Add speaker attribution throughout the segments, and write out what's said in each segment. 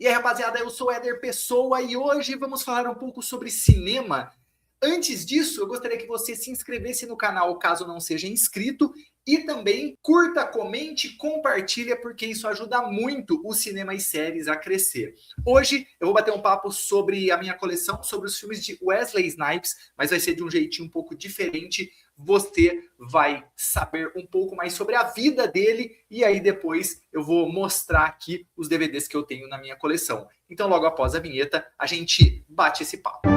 Speaker 1: E aí, rapaziada, eu sou o Éder Pessoa e hoje vamos falar um pouco sobre cinema. Antes disso, eu gostaria que você se inscrevesse no canal, caso não seja inscrito, e também curta, comente, compartilha, porque isso ajuda muito o cinema e séries a crescer. Hoje eu vou bater um papo sobre a minha coleção, sobre os filmes de Wesley Snipes, mas vai ser de um jeitinho um pouco diferente. Você vai saber um pouco mais sobre a vida dele e aí depois eu vou mostrar aqui os DVDs que eu tenho na minha coleção. Então logo após a vinheta a gente bate esse papo.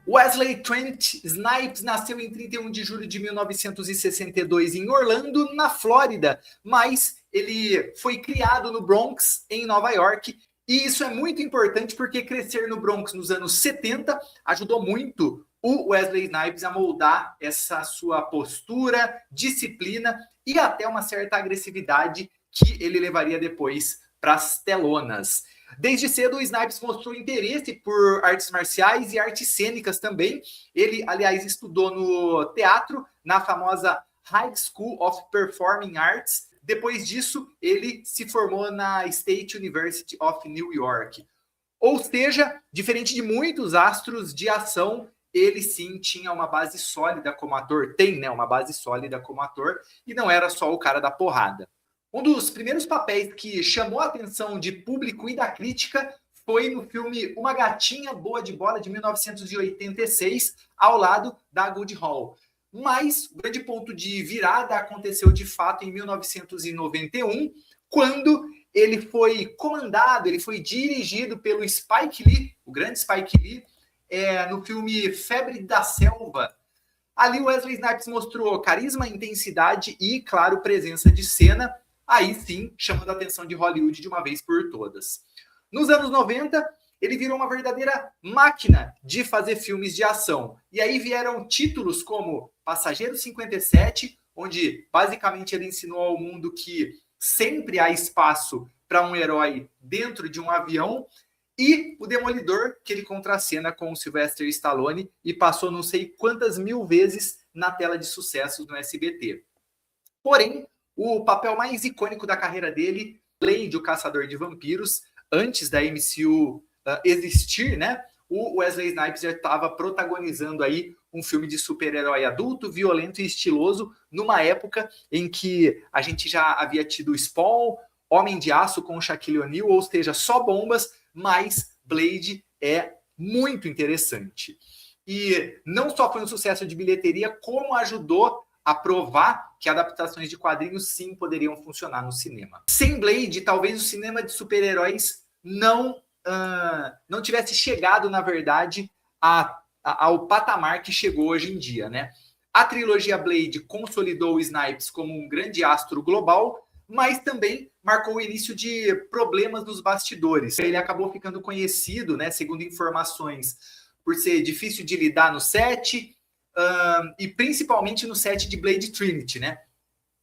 Speaker 1: Wesley Trent Snipes nasceu em 31 de julho de 1962 em Orlando, na Flórida, mas ele foi criado no Bronx, em Nova York. E isso é muito importante porque crescer no Bronx nos anos 70 ajudou muito o Wesley Snipes a moldar essa sua postura, disciplina e até uma certa agressividade que ele levaria depois para as telonas. Desde cedo, o Snipes mostrou interesse por artes marciais e artes cênicas também. Ele, aliás, estudou no teatro, na famosa High School of Performing Arts. Depois disso, ele se formou na State University of New York. Ou seja, diferente de muitos astros de ação, ele sim tinha uma base sólida como ator. Tem, né, uma base sólida como ator e não era só o cara da porrada. Um dos primeiros papéis que chamou a atenção de público e da crítica foi no filme Uma Gatinha Boa de Bola, de 1986, ao lado da Goody Hall. Mas o grande ponto de virada aconteceu de fato em 1991, quando ele foi comandado, ele foi dirigido pelo Spike Lee, o grande Spike Lee, no filme Febre da Selva. Ali Wesley Snipes mostrou carisma, intensidade e, claro, presença de cena, aí sim chamando a atenção de Hollywood de uma vez por todas. Nos anos 90, ele virou uma verdadeira máquina de fazer filmes de ação. E aí vieram títulos como Passageiro 57, onde basicamente ele ensinou ao mundo que sempre há espaço para um herói dentro de um avião, e o Demolidor, que ele contracena com o Sylvester Stallone e passou não sei quantas mil vezes na tela de sucessos no SBT. Porém, o papel mais icônico da carreira dele, Blade, o Caçador de Vampiros, antes da MCU existir, né? O Wesley Snipes já estava protagonizando aí um filme de super-herói adulto, violento e estiloso, numa época em que a gente já havia tido Spawn, Homem de Aço com Shaquille O'Neal, ou seja, só bombas, mas Blade é muito interessante. E não só foi um sucesso de bilheteria, como ajudou a provar que adaptações de quadrinhos sim poderiam funcionar no cinema. Sem Blade, talvez o cinema de super-heróis não tivesse chegado, na verdade, ao patamar que chegou hoje em dia, né? A trilogia Blade consolidou o Snipes como um grande astro global, mas também marcou o início de problemas nos bastidores. Ele acabou ficando conhecido, né, segundo informações, por ser difícil de lidar no set, e principalmente no set de Blade Trinity, né?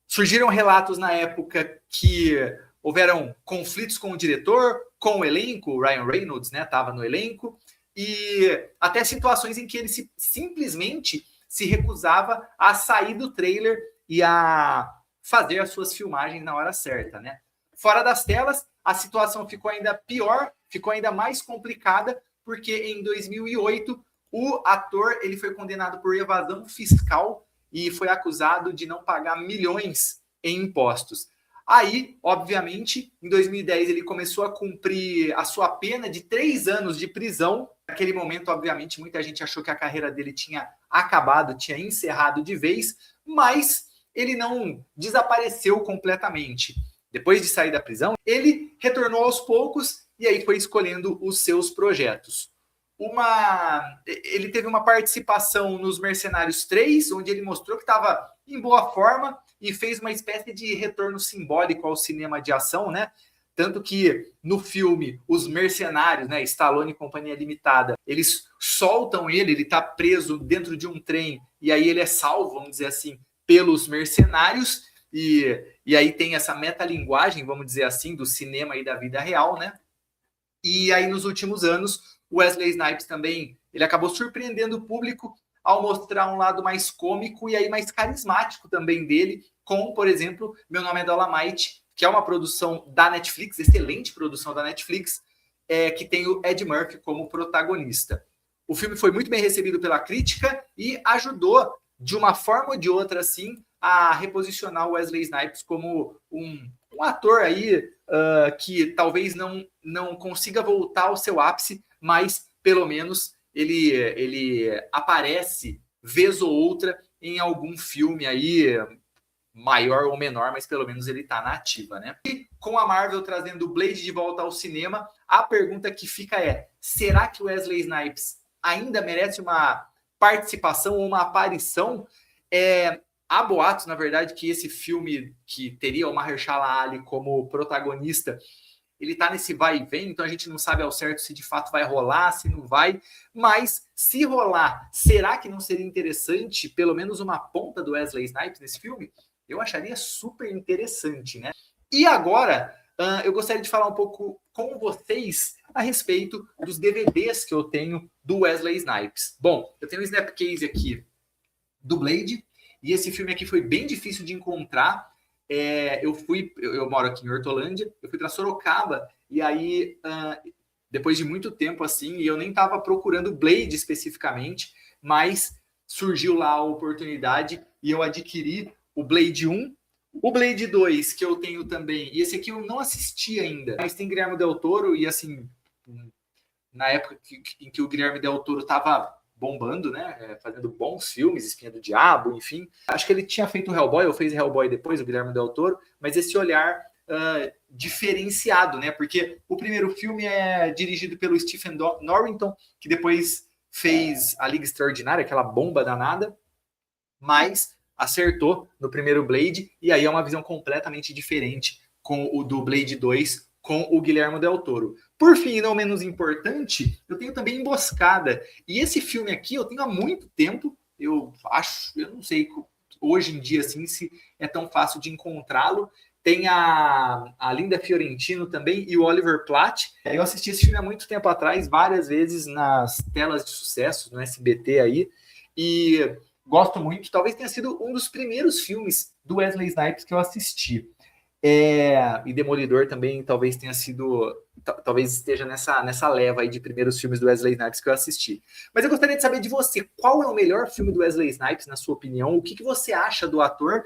Speaker 1: Surgiram relatos na época que houveram conflitos com o diretor, com o elenco, o Ryan Reynolds, né, estava no elenco, e até situações em que ele simplesmente se recusava a sair do trailer e a fazer as suas filmagens na hora certa, né? Fora das telas, a situação ficou ainda pior, ficou ainda mais complicada, porque em 2008 o ator ele foi condenado por evasão fiscal e foi acusado de não pagar milhões em impostos. Aí, obviamente, em 2010 ele começou a cumprir a sua pena de 3 anos de prisão. Naquele momento, obviamente, muita gente achou que a carreira dele tinha acabado, tinha encerrado de vez, mas ele não desapareceu completamente. Depois de sair da prisão, ele retornou aos poucos e aí foi escolhendo os seus projetos. Ele teve uma participação nos Mercenários 3, onde ele mostrou que estava em boa forma e fez uma espécie de retorno simbólico ao cinema de ação, né? Tanto que no filme Os Mercenários, né, Stallone e Companhia Limitada, eles soltam ele está preso dentro de um trem e aí ele é salvo, vamos dizer assim, pelos mercenários, e aí tem essa metalinguagem, vamos dizer assim, do cinema e da vida real, né? E aí nos últimos anos o Wesley Snipes também, ele acabou surpreendendo o público ao mostrar um lado mais cômico e aí mais carismático também dele, com, por exemplo, Meu Nome é Dolomite, que é uma produção da Netflix, excelente produção da Netflix, que tem o Ed Murphy como protagonista. O filme foi muito bem recebido pela crítica e ajudou, de uma forma ou de outra, assim, a reposicionar o Wesley Snipes como um ator aí que talvez não consiga voltar ao seu ápice, mas pelo menos ele aparece vez ou outra em algum filme aí, maior ou menor, mas pelo menos ele está na ativa, né? E com a Marvel trazendo o Blade de volta ao cinema, a pergunta que fica é: será que o Wesley Snipes ainda merece uma participação ou uma aparição? Há boatos, na verdade, que esse filme que teria o Mahershala Ali como protagonista, ele tá nesse vai e vem, então a gente não sabe ao certo se de fato vai rolar, se não vai, mas se rolar, será que não seria interessante pelo menos uma ponta do Wesley Snipes nesse filme? Eu acharia super interessante, né? E agora, eu gostaria de falar um pouco com vocês a respeito dos DVDs que eu tenho do Wesley Snipes. Bom, eu tenho um Snapcase aqui do Blade, e esse filme aqui foi bem difícil de encontrar. Eu moro aqui em Hortolândia, eu fui para Sorocaba, e aí, depois de muito tempo assim, e eu nem estava procurando Blade especificamente, mas surgiu lá a oportunidade e eu adquiri o Blade 1, o Blade 2, que eu tenho também, e esse aqui eu não assisti ainda, mas tem Guilherme Del Toro, e assim, na época em que o Guilherme Del Toro estava bombando, né, fazendo bons filmes, Espinha do Diabo, enfim. Acho que ele tinha feito Hellboy, ou fez Hellboy depois, o Guilherme Del Toro, mas esse olhar diferenciado, né, porque o primeiro filme é dirigido pelo Stephen Norrington, que depois fez A Liga Extraordinária, aquela bomba danada, mas acertou no primeiro Blade, e aí é uma visão completamente diferente com o do Blade 2, com o Guilherme Del Toro. Por fim, não menos importante, eu tenho também Emboscada. E esse filme aqui eu tenho há muito tempo. Eu não sei hoje em dia assim, se é tão fácil de encontrá-lo. Tem a Linda Fiorentino também e o Oliver Platt. Eu assisti esse filme há muito tempo atrás, várias vezes nas telas de sucesso, no SBT aí. E gosto muito. Talvez tenha sido um dos primeiros filmes do Wesley Snipes que eu assisti. E Demolidor também talvez tenha sido, talvez esteja nessa leva aí de primeiros filmes do Wesley Snipes que eu assisti. Mas eu gostaria de saber de você, qual é o melhor filme do Wesley Snipes, na sua opinião? O que você acha do ator?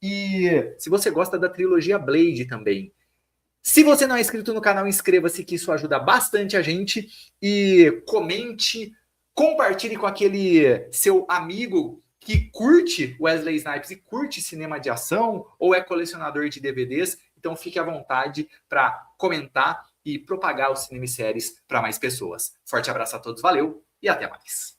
Speaker 1: E se você gosta da trilogia Blade também. Se você não é inscrito no canal, inscreva-se, que isso ajuda bastante a gente. E comente, compartilhe com aquele seu amigo que curte Wesley Snipes e curte cinema de ação ou é colecionador de DVDs, então fique à vontade para comentar e propagar os cinemisséries para mais pessoas. Forte abraço a todos, valeu e até mais.